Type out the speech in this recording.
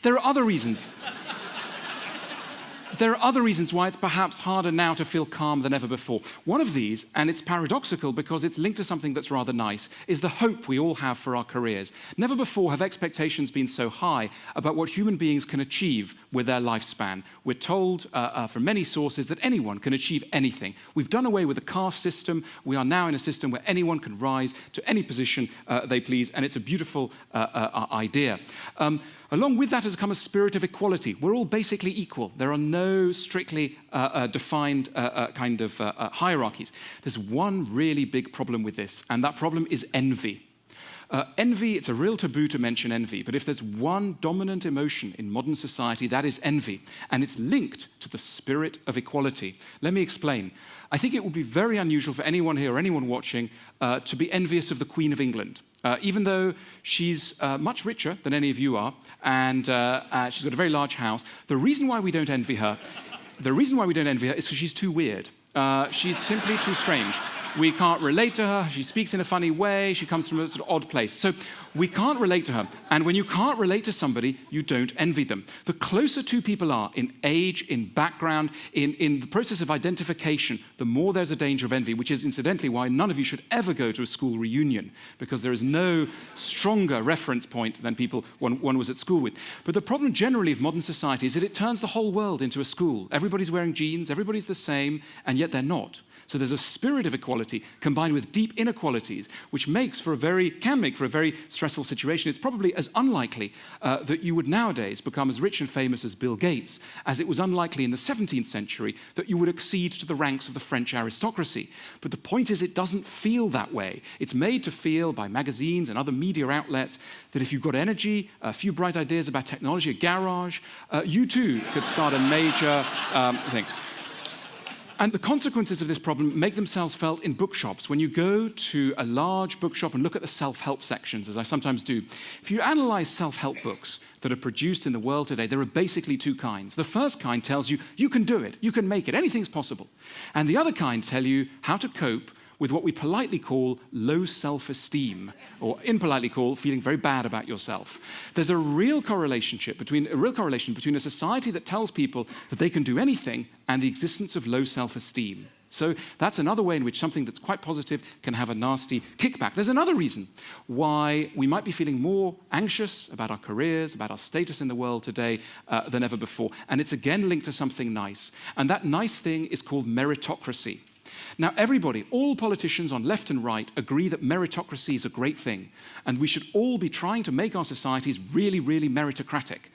There are other reasons. There are other reasons why it's perhaps harder now to feel calm than ever before. One of these, and it's paradoxical because it's linked to something that's rather nice, is the hope we all have for our careers. Never before have expectations been so high about what human beings can achieve with their lifespan. We're told from many sources that anyone can achieve anything. We've done away with the caste system. We are now in a system where anyone can rise to any position they please, and it's a beautiful idea. Along with that has come a spirit of equality. We're all basically equal. There are no strictly defined hierarchies. There's one really big problem with this, and that problem is envy. Envy, it's a real taboo to mention envy, but if there's one dominant emotion in modern society, that is envy, and it's linked to the spirit of equality. Let me explain. I think it would be very unusual for anyone here or anyone watching to be envious of the Queen of England. Even though she's much richer than any of you are, and she's got a very large house, the reason why we don't envy her is because she's too weird. She's simply too strange. We can't relate to her. She speaks in a funny way. She comes from a sort of odd place. So we can't relate to her. And when you can't relate to somebody, you don't envy them. The closer two people are in age, in background, in the process of identification, the more there's a danger of envy, which is incidentally why none of you should ever go to a school reunion, because there is no stronger reference point than people one was at school with. But the problem generally of modern society is that it turns the whole world into a school. Everybody's wearing jeans, everybody's the same, and yet they're not. So there's a spirit of equality combined with deep inequalities, which can make for a very stressful situation. It's probably as unlikely that you would nowadays become as rich and famous as Bill Gates as it was unlikely in the 17th century that you would accede to the ranks of the French aristocracy. But the point is, it doesn't feel that way. It's made to feel by magazines and other media outlets that if you've got energy, a few bright ideas about technology, a garage, you too could start a major thing. And the consequences of this problem make themselves felt in bookshops. When you go to a large bookshop and look at the self-help sections, as I sometimes do, if you analyze self-help books that are produced in the world today, there are basically two kinds. The first kind tells you, you can do it, you can make it, anything's possible. And the other kind tell you how to cope with what we politely call low self-esteem, or impolitely call feeling very bad about yourself. There's a real correlation between a society that tells people that they can do anything and the existence of low self-esteem. So that's another way in which something that's quite positive can have a nasty kickback. There's another reason why we might be feeling more anxious about our careers, about our status in the world today than ever before. And it's again linked to something nice. And that nice thing is called meritocracy. Now, everybody, all politicians on left and right, agree that meritocracy is a great thing, and we should all be trying to make our societies really, really meritocratic.